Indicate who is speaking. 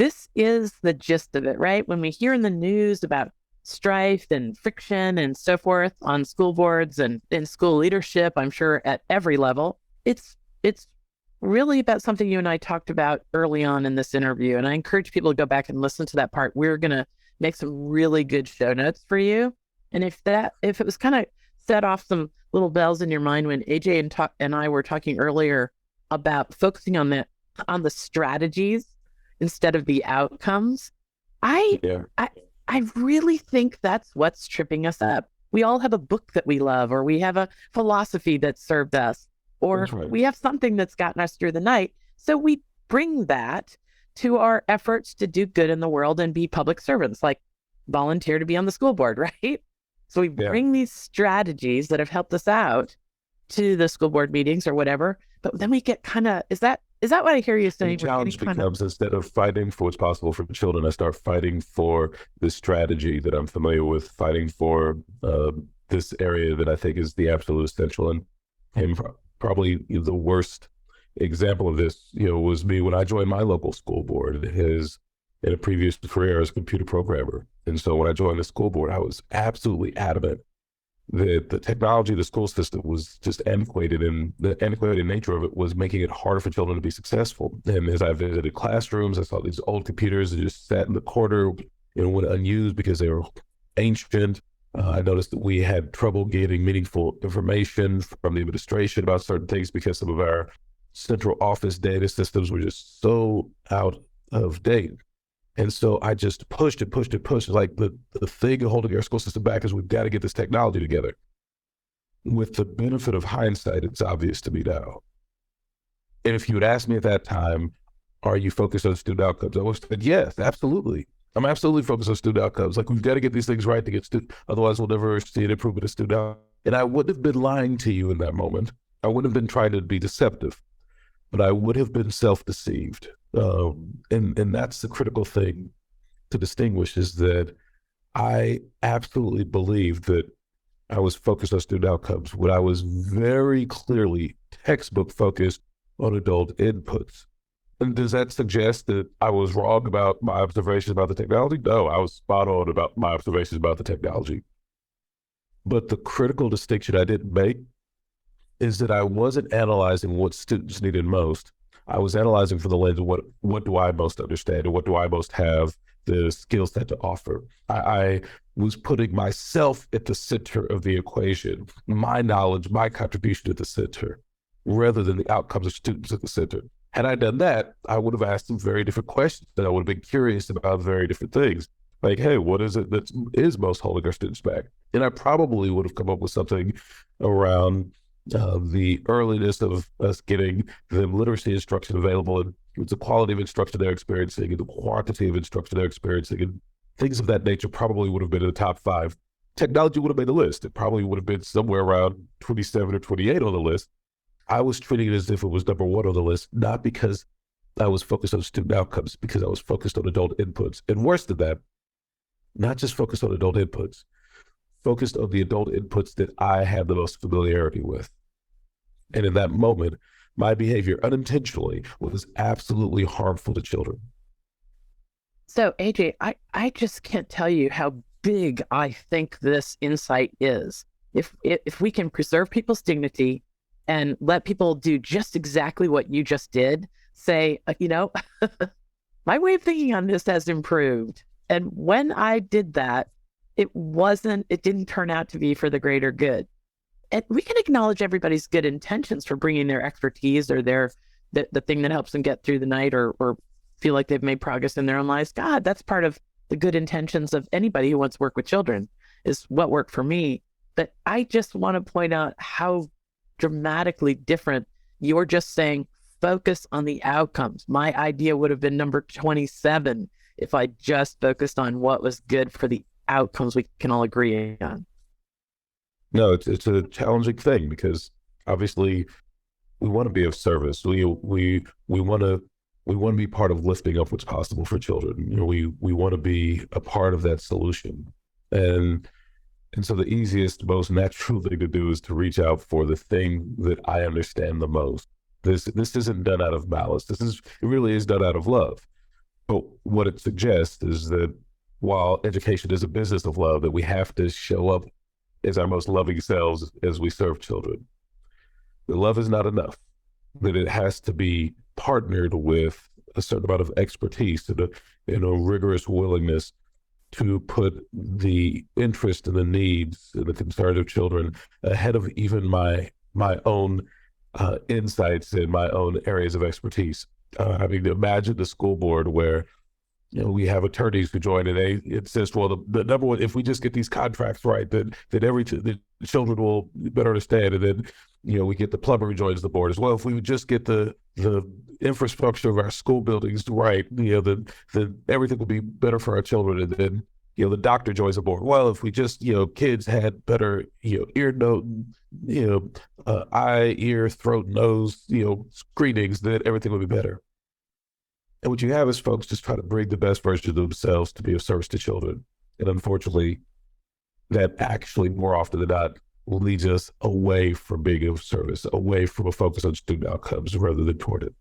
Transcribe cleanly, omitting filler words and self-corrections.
Speaker 1: this is the gist of it, right? When we hear in the news about strife and friction and so forth on school boards and in school leadership, I'm sure at every level, it's really about something you and I talked about early on in this interview. And I encourage people to go back and listen to that part. We're going to make some really good show notes for you. And if it was kind of set off some little bells in your mind when AJ and I were talking earlier about focusing on the strategies instead of the outcomes,
Speaker 2: Yeah.
Speaker 1: I really think that's what's tripping us up. We all have a book that we love, or we have a philosophy that served us, or
Speaker 2: That's right.
Speaker 1: we have something that's gotten us through the night. So we bring that to our efforts to do good in the world and be public servants, like volunteer to be on the school board, right? So we bring these strategies that have helped us out to the school board meetings or whatever, but then we get kind of, is that what I hear you saying?
Speaker 2: The challenge becomes, instead of fighting for what's possible for children, I start fighting for this strategy that I'm familiar with, fighting for this area that I think is the absolute essential. And probably the worst example of this, was me when I joined my local school board. In a previous career as a computer programmer. And so when I joined the school board, I was absolutely adamant that the technology of the school system was just antiquated, and the antiquated nature of it was making it harder for children to be successful. And as I visited classrooms, I saw these old computers that just sat in the corner, went unused because they were ancient. I noticed that we had trouble getting meaningful information from the administration about certain things because some of our central office data systems were just so out of date. And so I just pushed. Like the thing holding our school system back is we've got to get this technology together. With the benefit of hindsight, it's obvious to me now. And if you had asked me at that time, are you focused on student outcomes? I would have said, yes, absolutely. I'm absolutely focused on student outcomes. Like, we've got to get these things right to get otherwise we'll never see an improvement in student outcomes. And I wouldn't have been lying to you in that moment. I wouldn't have been trying to be deceptive, but I would have been self-deceived. And that's the critical thing to distinguish, is that I absolutely believed that I was focused on student outcomes when I was very clearly textbook focused on adult inputs. And does that suggest that I was wrong about my observations about the technology? No, I was spot on about my observations about the technology. But the critical distinction I didn't make is that I wasn't analyzing what students needed most. I was analyzing from the lens of what do I most understand, and what do I most have the skill set to offer. I was putting myself at the center of the equation, my knowledge, my contribution at the center, rather than the outcomes of students at the center. Had I done that, I would have asked some very different questions, and I would have been curious about very different things. Like, hey, what is it that is most holding our students back? And I probably would have come up with something around the earliness of us getting them literacy instruction available, and the quality of instruction they're experiencing, and the quantity of instruction they're experiencing, and things of that nature probably would have been in the top 5. Technology would have made the list. It probably would have been somewhere around 27 or 28 on the list. I was treating it as if it was number 1 on the list, not because I was focused on student outcomes, because I was focused on adult inputs. And worse than that, not just focused on adult inputs, focused on the adult inputs that I have the most familiarity with. And in that moment, my behavior unintentionally was absolutely harmful to children.
Speaker 1: So AJ, I just can't tell you how big I think this insight is. If we can preserve people's dignity and let people do just exactly what you just did, say, my way of thinking on this has improved. And when I did that, it didn't turn out to be for the greater good. And we can acknowledge everybody's good intentions for bringing their expertise or the thing that helps them get through the night or feel like they've made progress in their own lives. God, that's part of the good intentions of anybody who wants to work with children, is what worked for me. But I just want to point out how dramatically different you're just saying, focus on the outcomes. My idea would have been number 27 if I just focused on what was good for the outcomes we can all agree on.
Speaker 2: No, it's a challenging thing, because obviously we want to be of service. We want to be part of lifting up what's possible for children. We want to be a part of that solution. And so the easiest, most natural thing to do is to reach out for the thing that I understand the most. This isn't done out of malice. It really is done out of love. But what it suggests is that while education is a business of love, that we have to show up as our most loving selves as we serve children. The love is not enough, that it has to be partnered with a certain amount of expertise and a rigorous willingness to put the interest and the needs and the concerns of children ahead of even my own insights and my own areas of expertise. I mean, imagine the school board where we have attorneys who join and they insist, well, the number one, if we just get these contracts right, then the children will better understand. And then, we get the plumber who joins the board as well. If we would just get the infrastructure of our school buildings right, then everything will be better for our children. And then, the doctor joins the board. Well, if we just, kids had better, ear, note, eye, ear, throat, nose, screenings, then everything would be better. And what you have is folks just try to bring the best version of themselves to be of service to children. And unfortunately, that actually more often than not leads us away from being of service, away from a focus on student outcomes rather than toward it.